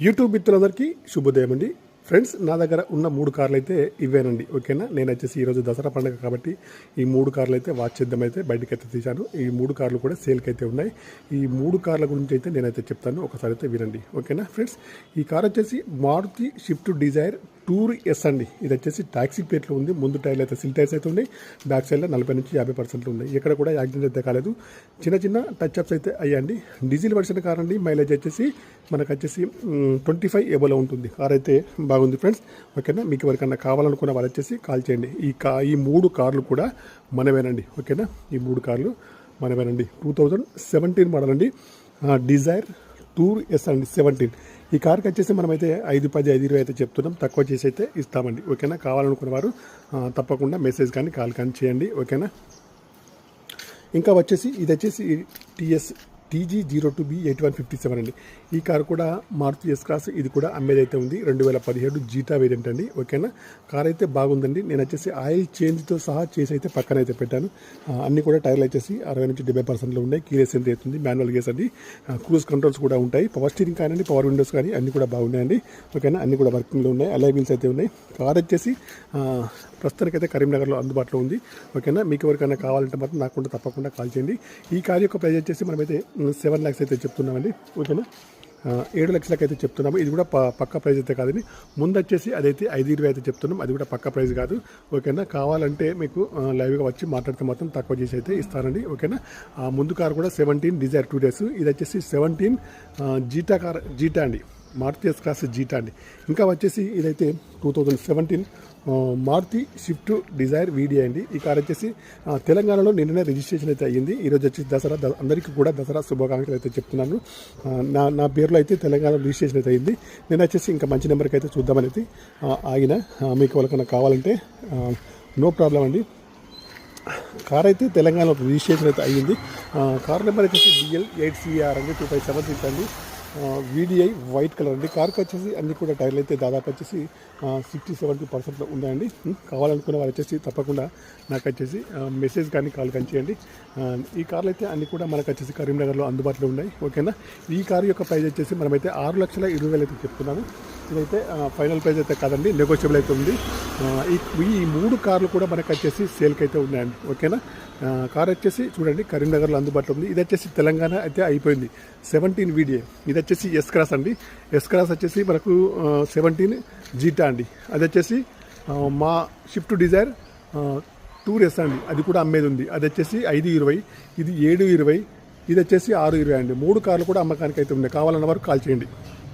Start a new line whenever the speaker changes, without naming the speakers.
YouTube మిత్రులందరికీ శుభోదయం అండి. ఫ్రెండ్స్, నా దగ్గర ఉన్న 3 కార్లు అయితే ఇవేనండి. ఓకేనా. నేను వచ్చేసి ఈరోజు దసరా పండుగ కాబట్టి ఈ 3 కార్లు అయితే వాచ్ చేద్దాం అయితే బయటకు అయితే తీశాను. ఈ 3 కార్లు కూడా సేల్కి అయితే ఉన్నాయి. ఈ 3 కార్ల గురించి అయితే నేనైతే చెప్తాను, ఒకసారి అయితే వినండి. ఓకేనా ఫ్రెండ్స్, ఈ కార్ వచ్చేసి Maruti Swift Dzire Tour S అండి. ఇది వచ్చేసి టాక్సీ ప్లేట్లో ఉంది. ముందు టైర్లు అయితే సిల్ టైర్స్ అయితే ఉన్నాయి. బ్యాక్ సైడ్లో 40 నుంచి 50% ఉన్నాయి. ఇక్కడ కూడా యాక్సిడెంట్ అయితే కాలేదు. చిన్న చిన్న టచ్ అప్స్ అయితే అయ్యండి. డీజిల్ వర్షన్ కార్ అండి. మైలేజ్ వచ్చేసి మనకు వచ్చేసి 25 ఎబోలో ఉంటుంది. కార్ అయితే బాగుంది ఫ్రెండ్స్. ఓకేనా. మీకు ఎవరికన్నా కావాలనుకున్న వాళ్ళు వచ్చేసి కాల్ చేయండి. ఈ 3 కార్లు కూడా మనమేనండి. ఓకేనా. ఈ 3 కార్లు మనమేనండి. 2017 మోడల్ అండి. డిజైర్ టూర్ ఎస్ అండి 17. ఈ కార్కి వచ్చేసి మనమైతే 5, 10, 5, 20 అయితే చెప్తున్నాం. తక్కువ చేసి అయితే ఇస్తామండి. ఓకేనా. కావాలనుకున్న వారు తప్పకుండా మెసేజ్ కానీ కాల్ కానీ చేయండి. ఓకేనా. ఇంకా వచ్చేసి ఇది వచ్చేసి TG02B 8157 అండి. ఈ కార్ కూడా మారుతి ఎస్ క్రాస్. ఇది కూడా అమ్మేదైతే ఉంది. 2017 జీటా వేరియంట్ అండి. ఓకేనా. కార్ అయితే బాగుందండి. నేను వచ్చేసి ఆయిల్ చేంజ్తో సహా చేసి అయితే పక్కన అయితే పెట్టాను. అన్నీ కూడా టైర్లు వచ్చేసి 60 నుంచి 70% ఉన్నాయి. కీలెస్ ఎంట్రీ అవుతుంది. మాన్యువల్ గేర్స్ అండి. క్రూజ్ కంట్రోల్స్ కూడా ఉంటాయి. పవర్ స్టీరింగ్ కానీ పవర్ విండోస్ కానీ అన్నీ కూడా బాగున్నాయండి. ఓకేనా. అన్నీ కూడా వర్కింగ్లో ఉన్నాయి. అలై వీల్స్ అయితే ఉన్నాయి. కార్ వచ్చేసి ప్రస్తుతానికైతే కరీంనగర్లో అందుబాటులో ఉంది. ఓకేనా. మీకు ఎవరికైనా కావాలంటే మాత్రం నాకు కూడా తప్పకుండా కాల్ చేయండి. ఈ కార్ యొక్క ప్రైస్ వచ్చేసి మనమైతే 7 lakhs అయితే చెప్తున్నామండి. ఓకేనా. 7 లక్షలకు అయితే చెప్తున్నాము. ఇది కూడా పక్క ప్రైస్ అయితే కాదని. ముందు వచ్చేసి అదైతే 520 అయితే చెప్తున్నాం. అది కూడా పక్క ప్రైస్ కాదు. ఓకేనా. కావాలంటే మీకు లైవ్గా వచ్చి మాట్లాడితే మాత్రం తక్కువ చేసి అయితే ఇస్తానండి. ఓకేనా. ముందు కార్ కూడా 17 డిజైర్ 2 days. ఇది వచ్చేసి 17 జీటా అండి. మారుతి ఎస్ క్రాస్ జీటా అండి. ఇంకా వచ్చేసి ఇదైతే 2017 మారుతి స్విఫ్ట్ డిజైర్ వీడియో అండి. ఈ కార్ వచ్చేసి తెలంగాణలో నిన్ననే రిజిస్ట్రేషన్ అయితే అయ్యింది. ఈరోజు వచ్చేసి దసరా, అందరికీ కూడా దసరా శుభాకాంక్షలు అయితే చెప్తున్నాను. నా పేరులో అయితే తెలంగాణ రిజిస్ట్రేషన్ అయితే అయ్యింది. నేను వచ్చేసి ఇంకా మంచి నెంబర్కి అయితే చూద్దామని అయితే ఆగిన. మీకు వాళ్ళకన్నా కావాలంటే నో ప్రాబ్లం అండి. కార్ అయితే తెలంగాణలో రిజిస్ట్రేషన్ అయితే అయ్యింది. కార్ నెంబర్ వచ్చేసి DL8CR అండి. 2576 అండి. VDI వైట్ కలర్ అండి. కార్కి వచ్చేసి అన్ని కూడా టైర్లు అయితే దాదాపు వచ్చేసి 60-70% ఉన్నాయండి. కావాలనుకున్న వాళ్ళు వచ్చేసి తప్పకుండా నాకు వచ్చేసి మెసేజ్ కానీ కాల్ కానీ చేయండి. ఈ కార్లు అయితే అన్ని కూడా మనకు వచ్చేసి కరీంనగర్లో అందుబాటులో ఉన్నాయి. ఓకేనా. ఈ కారు యొక్క ప్రైస్ వచ్చేసి మనమైతే 6,20,000 అయితే చెప్తున్నాము. ఇదైతే ఫైనల్ ప్రైస్ అయితే కాదండి, నెగోషియబుల్ అయితే ఉంది. ఈ 3 కార్లు కూడా మనకు వచ్చేసి సేల్కి అయితే ఉన్నాయండి. ఓకేనా. కార్ వచ్చేసి చూడండి కరీంనగర్లో అందుబాటులో ఉంది. ఇది వచ్చేసి తెలంగాణ అయితే అయిపోయింది. 17 VDI. ఇది వచ్చేసి ఎస్ క్రాస్ అండి. ఎస్ క్రాస్ వచ్చేసి మనకు 17 జీటా అండి. అది వచ్చేసి మా స్విఫ్ట్ డిజైర్ టూర్ ఎస్ అండి. అది కూడా అమ్మేది ఉంది. అది వచ్చేసి 520. ఇది 720. ఇది వచ్చేసి 620 అండి. 3 కార్లు కూడా అమ్మకానికి అయితే ఉన్నాయి. కావాలన్న వారు కాల్ చేయండి.